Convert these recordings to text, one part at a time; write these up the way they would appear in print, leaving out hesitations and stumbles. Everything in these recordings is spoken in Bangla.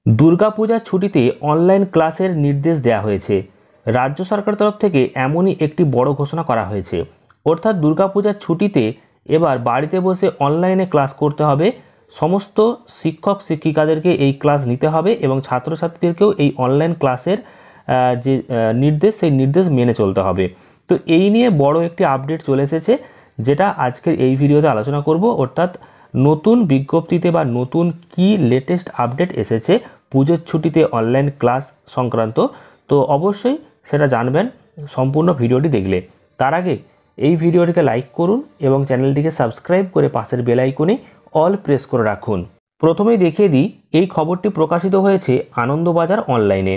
দুর্গাপূজার ছুটিতে অনলাইন ক্লাসের নির্দেশ দেওয়া হয়েছে। রাজ্য সরকারের তরফ থেকে এমনই একটি বড় ঘোষণা করা হয়েছে। অর্থাৎ দুর্গাপূজার ছুটিতে এবার বাড়িতে বসে অনলাইনে ক্লাস করতে হবে। সমস্ত শিক্ষক শিক্ষিকাদেরকে এই ক্লাস নিতে হবে এবং ছাত্রছাত্রীদেরকেও এই অনলাইন ক্লাসের যে নির্দেশ সেই নির্দেশ মেনে চলতে হবে। তো এই নিয়ে বড় একটি আপডেট চলে এসেছে, যেটা আজকের এই ভিডিওতে আলোচনা করব। অর্থাৎ নতুন বিজ্ঞপ্তিতে বা নতুন কি লেটেস্ট আপডেট এসেছে পুজোর ছুটিতে অনলাইন ক্লাস সংক্রান্ত। তো অবশ্যই সেটা জানবেন সম্পূর্ণ ভিডিওটি দেখলে। তার আগে এই ভিডিওটিকে লাইক করুন এবং চ্যানেলটিকে সাবস্ক্রাইব করে পাশের বেল আইকনে অল প্রেস করে রাখুন। প্রথমেই দেখিয়ে দিই, এই খবরটি প্রকাশিত হয়েছে আনন্দবাজার অনলাইনে।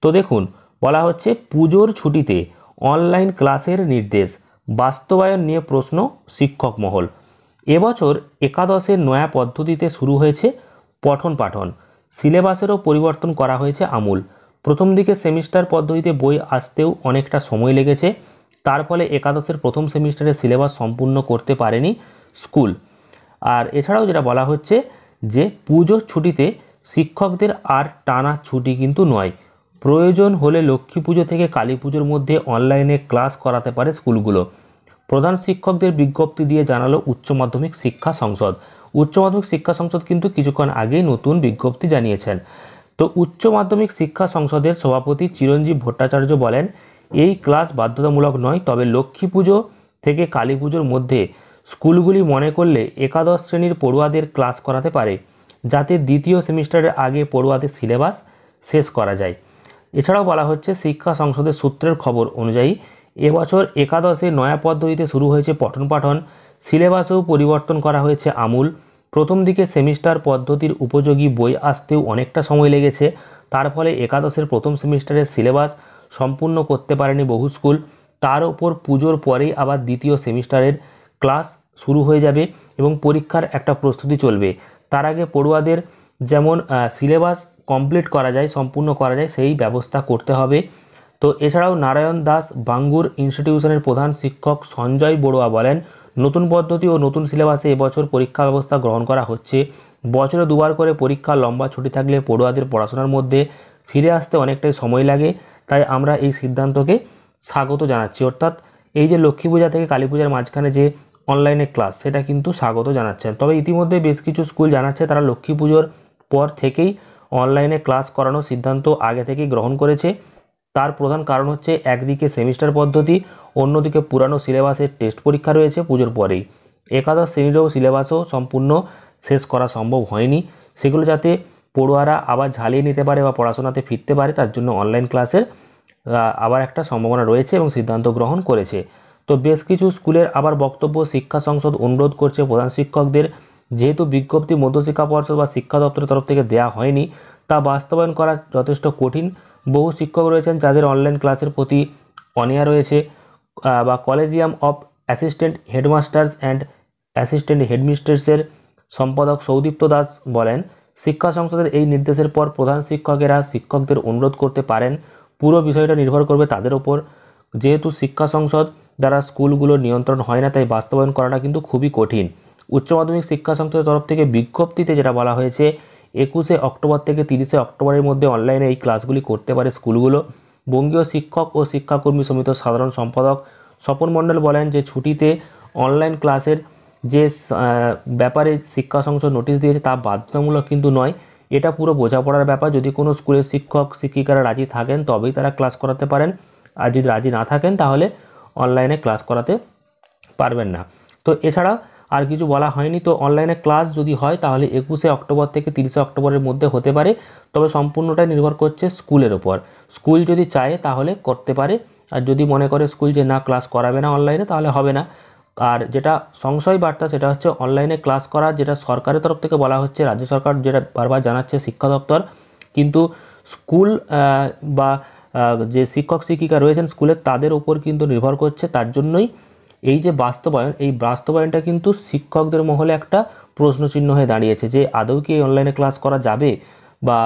তো দেখুন, বলা হচ্ছে পুজোর ছুটিতে অনলাইন ক্লাসের নির্দেশ, বাস্তবায়ন নিয়ে প্রশ্ন শিক্ষক মহল। এবছর একাদশের নয়া পদ্ধতিতে শুরু হয়েছে পঠন পাঠন। সিলেবাসেরও পরিবর্তন করা হয়েছে আমূল। প্রথম দিকে সেমিস্টার পদ্ধতিতে বই আসতেও অনেকটা সময় লেগেছে। তার ফলে একাদশের প্রথম সেমিস্টারের সিলেবাস সম্পূর্ণ করতে পারেনি স্কুল। আর এছাড়াও যেটা বলা হচ্ছে যে পুজোর ছুটিতে শিক্ষকদের আর টানা ছুটি কিন্তু নয়। প্রয়োজন হলে লক্ষ্মী পুজো থেকে কালী পুজোর মধ্যে অনলাইনে ক্লাস করাতে পারে স্কুলগুলো। প্রধান শিক্ষকদের বিজ্ঞপ্তি দিয়ে জানালো উচ্চ মাধ্যমিক শিক্ষা সংসদ। উচ্চ মাধ্যমিক শিক্ষা সংসদ কিন্তু কিছুক্ষণ আগেই নতুন বিজ্ঞপ্তি জানিয়েছেন। তো উচ্চ মাধ্যমিক শিক্ষা সংসদের সভাপতি চিরঞ্জীব ভট্টাচার্য বলেন, এই ক্লাস বাধ্যতামূলক নয়, তবে লক্ষ্মী পুজো থেকে কালী পুজোর মধ্যে স্কুলগুলি মনে করলে একাদশ শ্রেণীর পড়ুয়াদের ক্লাস করাতে পারে, যাতে দ্বিতীয় সেমিস্টারের আগে পড়ুয়াদের সিলেবাস শেষ করা যায়। এছাড়াও বলা হচ্ছে শিক্ষা সংসদের সূত্রের খবর অনুযায়ী এবছর একাদশে নয়া পদ্ধতিতে শুরু হয়েছে পঠন পাঠন। সিলেবাসেও পরিবর্তন করা হয়েছে আমূল। প্রথম দিকে সেমিস্টার পদ্ধতির উপযোগী বই আসতেও অনেকটা সময় লেগেছে। তার ফলে একাদশের প্রথম সেমিস্টারের সিলেবাস সম্পূর্ণ করতে পারেনি বহু স্কুল। তার ওপর পুজোর পরেই আবার দ্বিতীয় সেমিস্টারের ক্লাস শুরু হয়ে যাবে এবং পরীক্ষার একটা প্রস্তুতি চলবে। তার আগে পড়ুয়াদের যেমন সিলেবাস কমপ্লিট করা যায়, সম্পূর্ণ করা যায়, সেই ব্যবস্থা করতে হবে। তো এছাড়াও নারায়ণ দাস বাঙ্গুর ইনস্টিটিউশনের প্রধান শিক্ষক সঞ্জয় বড়ুয়া বলেন, নতুন পদ্ধতি ও নতুন সিলেবাসে এবছর পরীক্ষা ব্যবস্থা গ্রহণ করা হচ্ছে। বছরে দুবার করে পরীক্ষা, লম্বা ছুটি থাকলে পড়ুয়াদের পড়াশোনার মধ্যে ফিরে আসতে অনেকটাই সময় লাগে। তাই আমরা এই সিদ্ধান্তকে স্বাগত জানাচ্ছি। অর্থাৎ এই যে লক্ষ্মী পূজা থেকে কালী পূজার মাঝখানে যে অনলাইনে ক্লাস, সেটা কিন্তু স্বাগত জানাচ্ছেন। তবে ইতিমধ্যে বেশ কিছু স্কুল জানাচ্ছে তারা লক্ষ্মী পুজোর পর থেকেই অনলাইনে ক্লাস করানোর সিদ্ধান্ত আগে থেকেই গ্রহণ করেছে। তার প্রধান কারণ হচ্ছে একদিকে সেমিস্টার পদ্ধতি, অন্যদিকে পুরানো সিলেবাসের টেস্ট পরীক্ষা রয়েছে পুজোর পরেই। একাদশ শ্রেণীরও সিলেবাসও সম্পূর্ণ শেষ করা সম্ভব হয়নি। সেগুলো যাতে পড়ুয়ারা আবার ঝালিয়ে নিতে পারে বা পড়াশোনাতে ফিরতে পারে, তার জন্য অনলাইন ক্লাসের আবার একটা সম্ভাবনা রয়েছে এবং সিদ্ধান্ত গ্রহণ করেছে। তো বেশ কিছু স্কুলের আবার বক্তব্য, শিক্ষা সংসদ অনুরোধ করছে প্রধান শিক্ষকদের, যেহেতু বিজ্ঞপ্তি মধ্যশিক্ষা পর্ষদ বা শিক্ষা দপ্তরের তরফ থেকে দেওয়া হয়নি, তা বাস্তবায়ন করা যথেষ্ট কঠিন। বহু শিক্ষক রয়েছেন যাদের অনলাইন ক্লাসের প্রতি অনীহা রয়েছে। বা collegium of assistant headmasters and assistant হেডমিস্ট্রেসের সম্পাদক সৌদীপ্ত দাস বলেন, শিক্ষা সংসদের এই নির্দেশের পর প্রধান শিক্ষকেরা শিক্ষকদের অনুরোধ করতে পারেন। পুরো বিষয়টা নির্ভর করবে তাদের ওপর। যেহেতু শিক্ষা সংসদ দ্বারা স্কুলগুলোর নিয়ন্ত্রণ হয় না, তাই বাস্তবায়ন করাটা কিন্তু খুবই কঠিন। উচ্চ মাধ্যমিক শিক্ষা সংসদের তরফ থেকে বিজ্ঞপ্তিতে যেটা বলা হয়েছে, 21শে অক্টোবর থেকে 30শে অক্টোবরের মধ্যে অনলাইনে এই ক্লাসগুলি করতে পারে স্কুলগুলো। বঙ্গীয় শিক্ষক ও শিক্ষাকর্মী সমিতির সাধারণ সম্পাদক স্বপন মণ্ডল বলেন যে ছুটিতে অনলাইন ক্লাসের যে ব্যাপারে শিক্ষা সংসদ নোটিশ দিয়েছে তা বাধ্যতামূলক কিন্তু নয়। এটা পুরো বোঝাপড়ার ব্যাপার। যদি কোনো স্কুলের শিক্ষক শিক্ষিকারা রাজি থাকেন তবেই তারা ক্লাস করাতে পারেন, আর যদি রাজি না থাকেন তাহলে অনলাইনে ক্লাস করাতে পারবেন না। তো এছাড়া আর কিছু বলা হয়নি। তো অনলাইনে ক্লাস যদি হয় তাহলে 21শে অক্টোবর থেকে 30শে অক্টোবরের মধ্যে হতে পারে, তবে সম্পূর্ণটাই নির্ভর করছে স্কুলের ওপর। স্কুল যদি চায় তাহলে করতে পারে, আর যদি মনে করে স্কুল যে না ক্লাস করাবে না অনলাইনে, তাহলে হবে না। আর যেটা সংশয় বার্তা সেটা হচ্ছে অনলাইনে ক্লাস করা যেটা সরকারের তরফ থেকে বলা হচ্ছে, রাজ্য সরকার যেটা বারবার জানাচ্ছে শিক্ষা দপ্তর, কিন্তু স্কুল বা যে শিক্ষক শিক্ষিকা রয়েছেন স্কুলের তাদের ওপর কিন্তু নির্ভর করছে। তার জন্যই এই যে বাস্তবায়ন, এই বাস্তবায়নটা কিন্তু শিক্ষকদের মহলে একটা প্রশ্নচিহ্ন হয়ে দাঁড়িয়েছে যে আদৌ কি এই অনলাইনে ক্লাস করা যাবে বা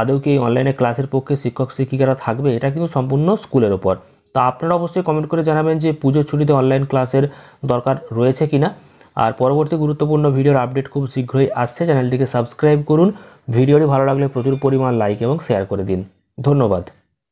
আদৌ কি এই অনলাইনে ক্লাসের পক্ষে শিক্ষক শিক্ষিকারা থাকবে, এটা কিন্তু সম্পূর্ণ স্কুলের ওপর। তা আপনারা অবশ্যই কমেন্ট করে জানাবেন যে পুজোর ছুটিতে অনলাইন ক্লাসের দরকার রয়েছে কিনা। আর পরবর্তী গুরুত্বপূর্ণ ভিডিওর আপডেট খুব শীঘ্রই আসছে। চ্যানেলটিকে সাবস্ক্রাইব করুন। ভিডিওটি ভালো লাগলে প্রচুর পরিমাণ লাইক এবং শেয়ার করে দিন। ধন্যবাদ।